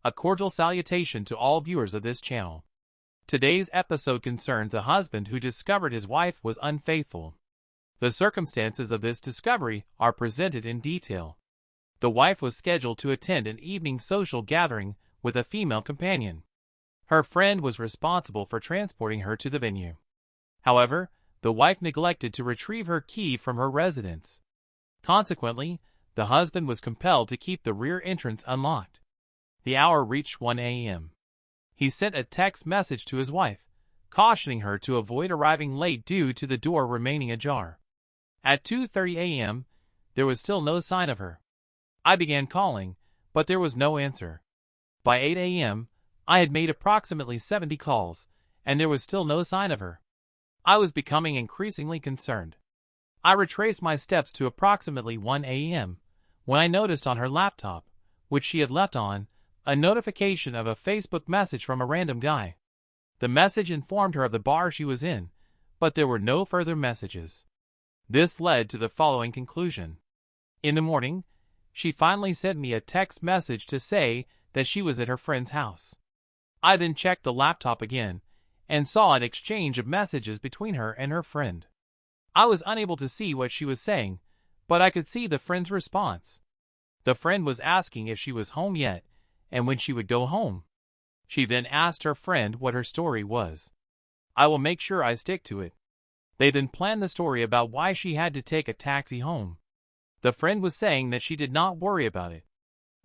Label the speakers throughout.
Speaker 1: A cordial salutation to all viewers of this channel. Today's episode concerns a husband who discovered his wife was unfaithful. The circumstances of this discovery are presented in detail. The wife was scheduled to attend an evening social gathering with a female companion. Her friend was responsible for transporting her to the venue. However, the wife neglected to retrieve her key from her residence. Consequently, the husband was compelled to keep the rear entrance unlocked. The hour reached 1 a.m. He sent a text message to his wife, cautioning her to avoid arriving late due to the door remaining ajar. At 2:30 a.m., there was still no sign of her. I began calling, but there was no answer. By 8 a.m., I had made approximately 70 calls, and there was still no sign of her. I was becoming increasingly concerned. I retraced my steps to approximately 1 a.m., when I noticed on her laptop, which she had left on, a notification of a Facebook message from a random guy. The message informed her of the bar she was in, but there were no further messages. This led to the following conclusion. In the morning, she finally sent me a text message to say that she was at her friend's house. I then checked the laptop again and saw an exchange of messages between her and her friend. I was unable to see what she was saying, but I could see the friend's response. The friend was asking if she was home yet and when she would go home. She then asked her friend what her story was. I will make sure I stick to it. They then planned the story about why she had to take a taxi home. The friend was saying that she did not worry about it.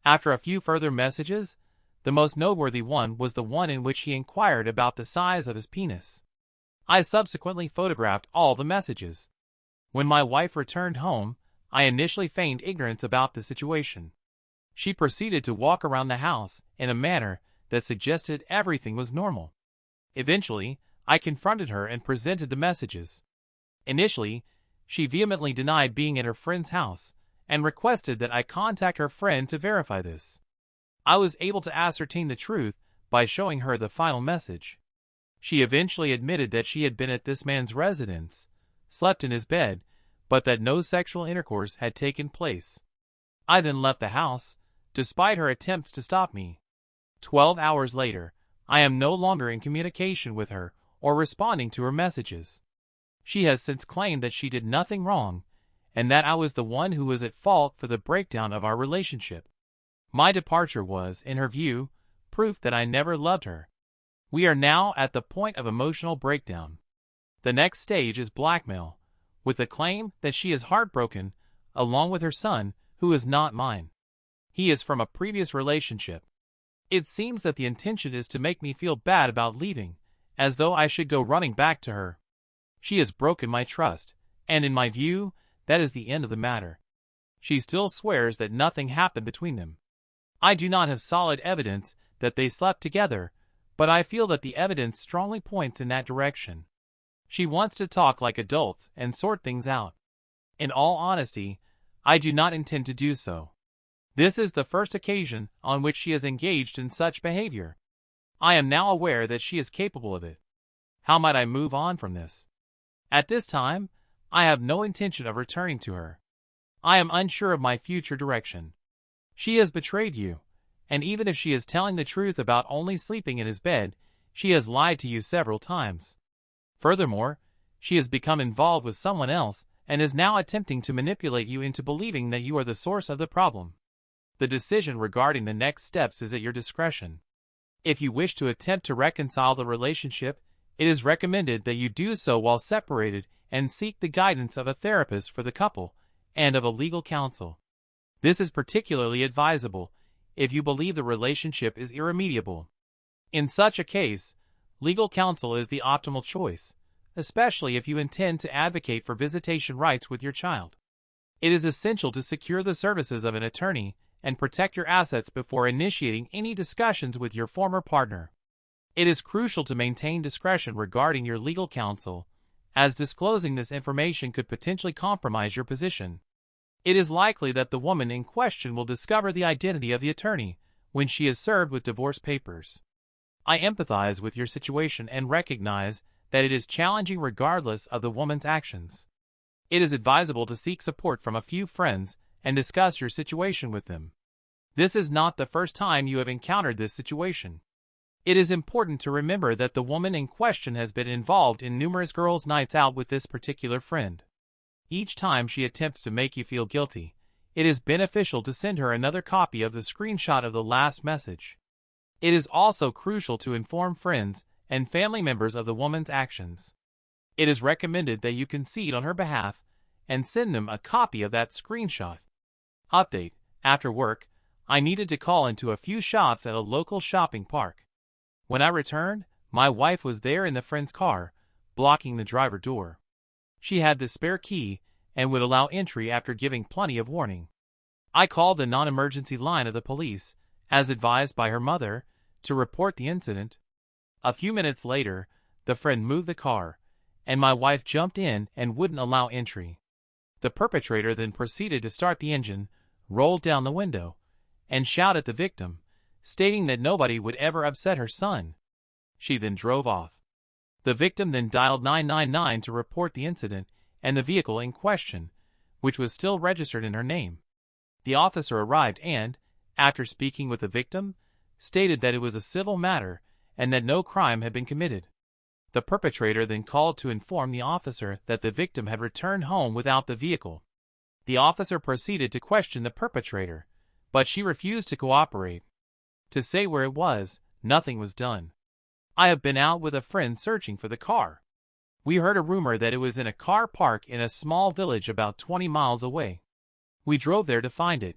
Speaker 1: After a few further messages, the most noteworthy one was the one in which he inquired about the size of his penis. I subsequently photographed all the messages. When my wife returned home, I initially feigned ignorance about the situation. She proceeded to walk around the house in a manner that suggested everything was normal. Eventually, I confronted her and presented the messages. Initially, she vehemently denied being at her friend's house and requested that I contact her friend to verify this. I was able to ascertain the truth by showing her the final message. She eventually admitted that she had been at this man's residence, slept in his bed, but that no sexual intercourse had taken place. I then left the house, despite her attempts to stop me. 12 hours later, I am no longer in communication with her or responding to her messages. She has since claimed that she did nothing wrong, and that I was the one who was at fault for the breakdown of our relationship. My departure was, in her view, proof that I never loved her. We are now at the point of emotional breakdown. The next stage is blackmail, with the claim that she is heartbroken, along with her son, who is not mine. He is from a previous relationship. It seems that the intention is to make me feel bad about leaving, as though I should go running back to her. She has broken my trust, and in my view, that is the end of the matter. She still swears that nothing happened between them. I do not have solid evidence that they slept together, but I feel that the evidence strongly points in that direction. She wants to talk like adults and sort things out. In all honesty, I do not intend to do so. This is the first occasion on which she has engaged in such behavior. I am now aware that she is capable of it. How might I move on from this? At this time, I have no intention of returning to her. I am unsure of my future direction. She has betrayed you, and even if she is telling the truth about only sleeping in his bed, she has lied to you several times. Furthermore, she has become involved with someone else and is now attempting to manipulate you into believing that you are the source of the problem. The decision regarding the next steps is at your discretion. If you wish to attempt to reconcile the relationship, it is recommended that you do so while separated and seek the guidance of a therapist for the couple and of a legal counsel. This is particularly advisable if you believe the relationship is irremediable. In such a case, legal counsel is the optimal choice, especially if you intend to advocate for visitation rights with your child. It is essential to secure the services of an attorney and protect your assets before initiating any discussions with your former partner. It is crucial to maintain discretion regarding your legal counsel, as disclosing this information could potentially compromise your position. It is likely that the woman in question will discover the identity of the attorney when she is served with divorce papers. I empathize with your situation and recognize that it is challenging regardless of the woman's actions. It is advisable to seek support from a few friends and discuss your situation with them. This is not the first time you have encountered this situation. It is important to remember that the woman in question has been involved in numerous girls' nights out with this particular friend. Each time she attempts to make you feel guilty, it is beneficial to send her another copy of the screenshot of the last message. It is also crucial to inform friends and family members of the woman's actions. It is recommended that you concede on her behalf and send them a copy of that screenshot. Update: after work, I needed to call into a few shops at a local shopping park. When I returned, my wife was there in the friend's car, blocking the driver door. She had the spare key and would allow entry after giving plenty of warning. I called the non-emergency line of the police, as advised by her mother, to report the incident. A few minutes later, the friend moved the car, and my wife jumped in and wouldn't allow entry. The perpetrator then proceeded to start the engine, rolled down the window, and shout at the victim, stating that nobody would ever upset her son. She then drove off. The victim then dialed 999 to report the incident and the vehicle in question, which was still registered in her name. The officer arrived and, after speaking with the victim, stated that it was a civil matter and that no crime had been committed. The perpetrator then called to inform the officer that the victim had returned home without the vehicle. The officer proceeded to question the perpetrator, but she refused to cooperate. To say where it was, nothing was done. I have been out with a friend searching for the car. We heard a rumor that it was in a car park in a small village about 20 miles away. We drove there to find it,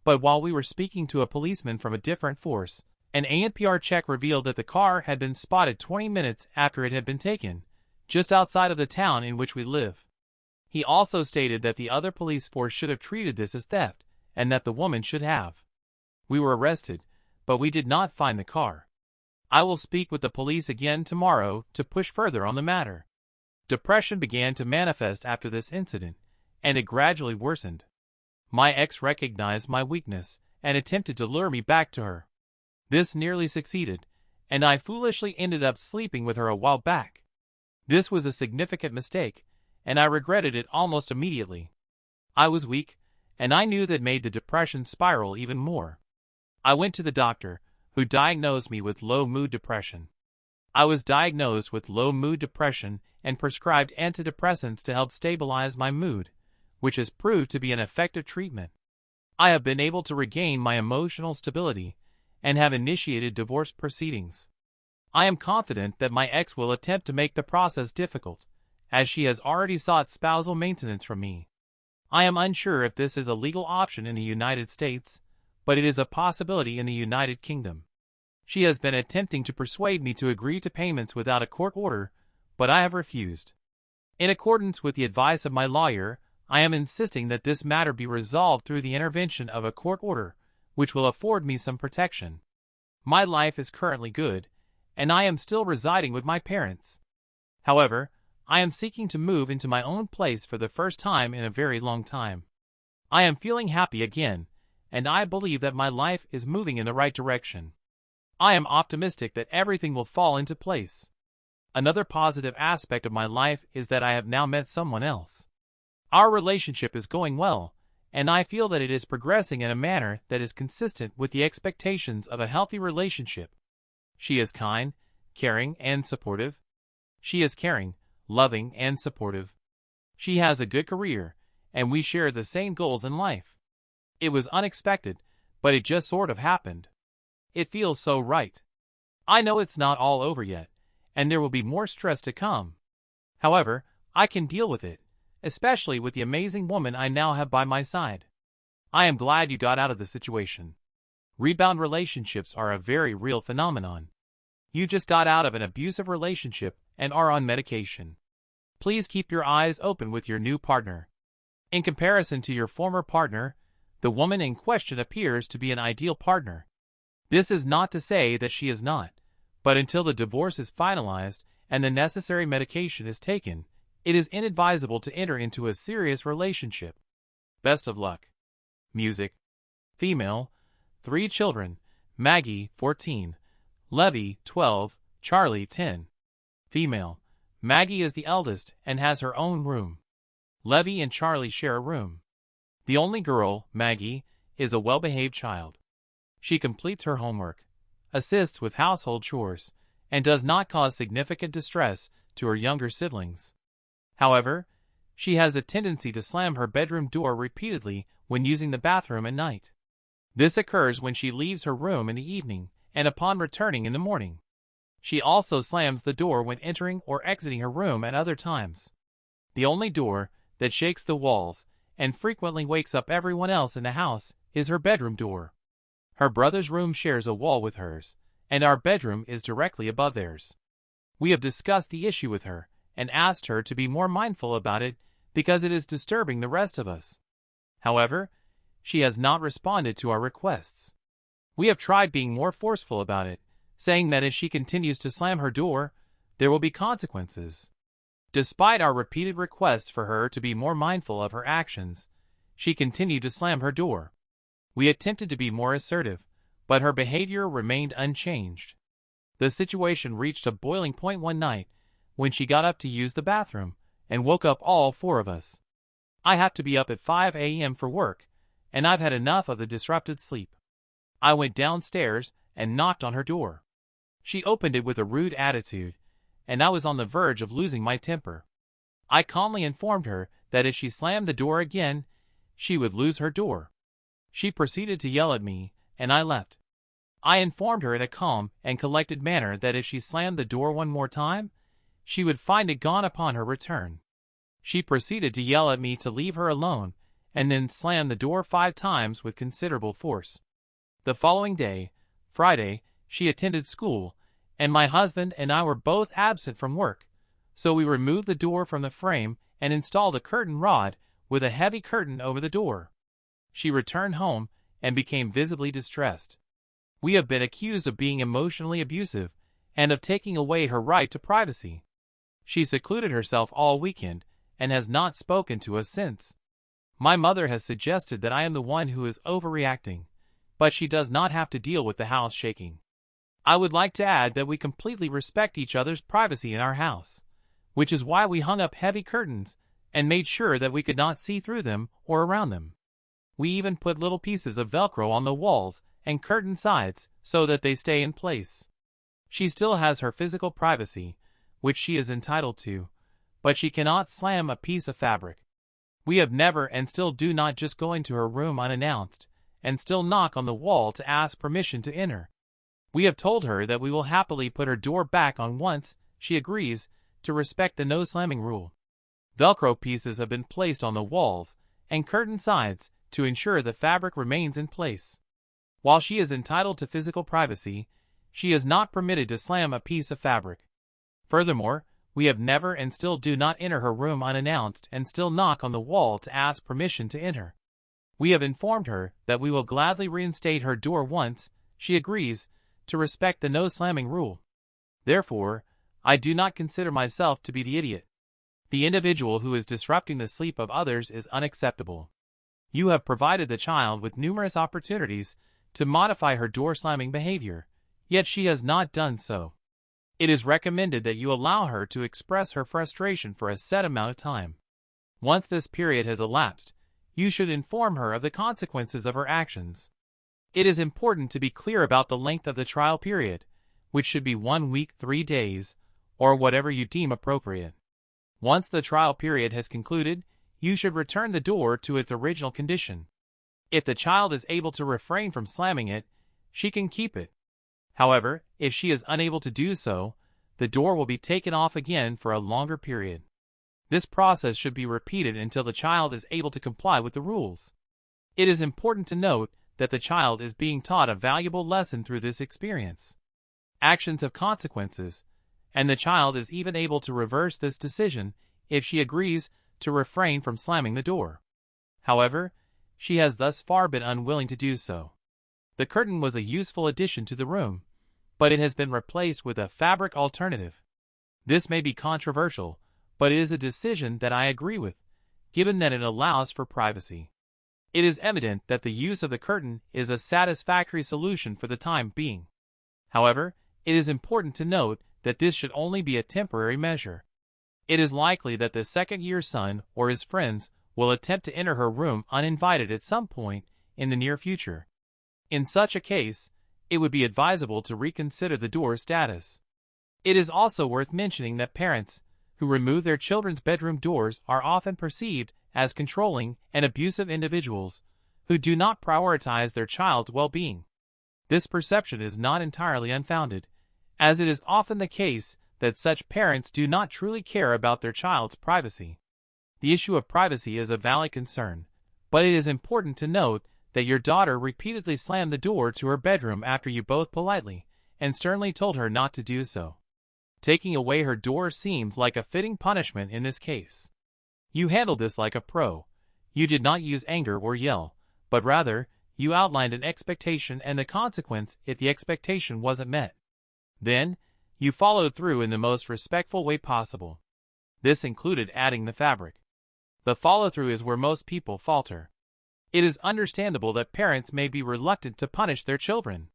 Speaker 1: but while we were speaking to a policeman from a different force, an ANPR check revealed that the car had been spotted 20 minutes after it had been taken, just outside of the town in which we live. He also stated that the other police force should have treated this as theft, and that the woman should have. We were arrested, but we did not find the car. I will speak with the police again tomorrow to push further on the matter. Depression began to manifest after this incident, and it gradually worsened. My ex recognized my weakness and attempted to lure me back to her. This nearly succeeded, and I foolishly ended up sleeping with her a while back. This was a significant mistake, and I regretted it almost immediately. I was weak, and I knew that made the depression spiral even more. I went to the doctor, who diagnosed me with low mood depression. I was diagnosed with low mood depression and prescribed antidepressants to help stabilize my mood, which has proved to be an effective treatment. I have been able to regain my emotional stability and have initiated divorce proceedings. I am confident that my ex will attempt to make the process difficult, as she has already sought spousal maintenance from me. I am unsure if this is a legal option in the United States, but it is a possibility in the United Kingdom. She has been attempting to persuade me to agree to payments without a court order, but I have refused. In accordance with the advice of my lawyer, I am insisting that this matter be resolved through the intervention of a court order, which will afford me some protection. My life is currently good, and I am still residing with my parents. However, I am seeking to move into my own place for the first time in a very long time. I am feeling happy again, and I believe that my life is moving in the right direction. I am optimistic that everything will fall into place. Another positive aspect of my life is that I have now met someone else. Our relationship is going well, and I feel that it is progressing in a manner that is consistent with the expectations of a healthy relationship. She is kind, caring, and supportive. She is caring, loving, and supportive. She has a good career, and we share the same goals in life. It was unexpected, but it just sort of happened. It feels so right. I know it's not all over yet, and there will be more stress to come. However, I can deal with it, especially with the amazing woman I now have by my side. I am glad you got out of the situation. Rebound relationships are a very real phenomenon. You just got out of an abusive relationship and are on medication. Please keep your eyes open with your new partner. In comparison to your former partner, the woman in question appears to be an ideal partner. This is not to say that she is not, but until the divorce is finalized and the necessary medication is taken, it is inadvisable to enter into a serious relationship. Best of luck. Music. Female. 3 children. Maggie, 14. Levy, 12. Charlie, 10. Female. Maggie is the eldest and has her own room. Levy and Charlie share a room. The only girl, Maggie, is a well-behaved child. She completes her homework, assists with household chores, and does not cause significant distress to her younger siblings. However, she has a tendency to slam her bedroom door repeatedly when using the bathroom at night. This occurs when she leaves her room in the evening and upon returning in the morning. She also slams the door when entering or exiting her room at other times. The only door that shakes the walls and frequently wakes up everyone else in the house is her bedroom door. Her brother's room shares a wall with hers, and our bedroom is directly above theirs. We have discussed the issue with her and asked her to be more mindful about it because it is disturbing the rest of us. However, she has not responded to our requests. We have tried being more forceful about it, saying that if she continues to slam her door, there will be consequences. Despite our repeated requests for her to be more mindful of her actions, she continued to slam her door. We attempted to be more assertive, but her behavior remained unchanged. The situation reached a boiling point one night when she got up to use the bathroom and woke up all four of us. I have to be up at 5 a.m. for work, and I've had enough of the disrupted sleep. I went downstairs and knocked on her door. She opened it with a rude attitude, and I was on the verge of losing my temper. I calmly informed her that if she slammed the door again, she would lose her door. She proceeded to yell at me, and I left. I informed her in a calm and collected manner that if she slammed the door one more time, she would find it gone upon her return. She proceeded to yell at me to leave her alone, and then slammed the door 5 times with considerable force. The following day, Friday, she attended school, and my husband and I were both absent from work, so we removed the door from the frame and installed a curtain rod with a heavy curtain over the door. She returned home and became visibly distressed. We have been accused of being emotionally abusive and of taking away her right to privacy. She secluded herself all weekend and has not spoken to us since. My mother has suggested that I am the one who is overreacting, but she does not have to deal with the house shaking. I would like to add that we completely respect each other's privacy in our house, which is why we hung up heavy curtains and made sure that we could not see through them or around them. We even put little pieces of Velcro on the walls and curtain sides so that they stay in place. She still has her physical privacy, which she is entitled to, but she cannot slam a piece of fabric. We have never and still do not just go into her room unannounced and still knock on the wall to ask permission to enter. We have told her that we will happily put her door back on once she agrees to respect the no slamming rule. Velcro pieces have been placed on the walls and curtain sides to ensure the fabric remains in place. While she is entitled to physical privacy, she is not permitted to slam a piece of fabric. Furthermore, we have never and still do not enter her room unannounced and still knock on the wall to ask permission to enter. We have informed her that we will gladly reinstate her door once she agrees to respect the no slamming rule. Therefore, I do not consider myself to be the idiot. The individual who is disrupting the sleep of others is unacceptable. You have provided the child with numerous opportunities to modify her door slamming behavior, yet she has not done so. It is recommended that you allow her to express her frustration for a set amount of time. Once this period has elapsed, you should inform her of the consequences of her actions. It is important to be clear about the length of the trial period, which should be 1 week 3 days, or whatever you deem appropriate. Once the trial period has concluded, you should return the door to its original condition. If the child is able to refrain from slamming it, she can keep it. However, if she is unable to do so, the door will be taken off again for a longer period. This process should be repeated until the child is able to comply with the rules. It is important to note that the child is being taught a valuable lesson through this experience. Actions have consequences, and the child is even able to reverse this decision if she agrees to refrain from slamming the door. However, she has thus far been unwilling to do so. The curtain was a useful addition to the room, but it has been replaced with a fabric alternative. This may be controversial, but it is a decision that I agree with, given that it allows for privacy. It is evident that the use of the curtain is a satisfactory solution for the time being. However, it is important to note that this should only be a temporary measure. It is likely that the second-year son or his friends will attempt to enter her room uninvited at some point in the near future. In such a case, it would be advisable to reconsider the door status. It is also worth mentioning that parents who remove their children's bedroom doors are often perceived as controlling and abusive individuals who do not prioritize their child's well-being. This perception is not entirely unfounded, as it is often the case that such parents do not truly care about their child's privacy. The issue of privacy is a valid concern, but it is important to note that your daughter repeatedly slammed the door to her bedroom after you both politely and sternly told her not to do so. Taking away her door seems like a fitting punishment in this case. You handled this like a pro. You did not use anger or yell, but rather, you outlined an expectation and the consequence if the expectation wasn't met. Then, you followed through in the most respectful way possible. This included adding the fabric. The follow-through is where most people falter. It is understandable that parents may be reluctant to punish their children.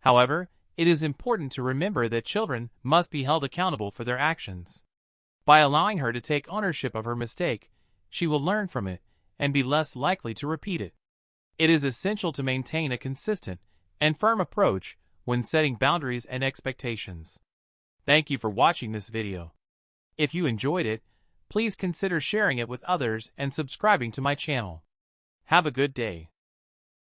Speaker 1: However, it is important to remember that children must be held accountable for their actions. By allowing her to take ownership of her mistake, she will learn from it and be less likely to repeat it. It is essential to maintain a consistent and firm approach when setting boundaries and expectations. Thank you for watching this video. If you enjoyed it, please consider sharing it with others and subscribing to my channel. Have a good day.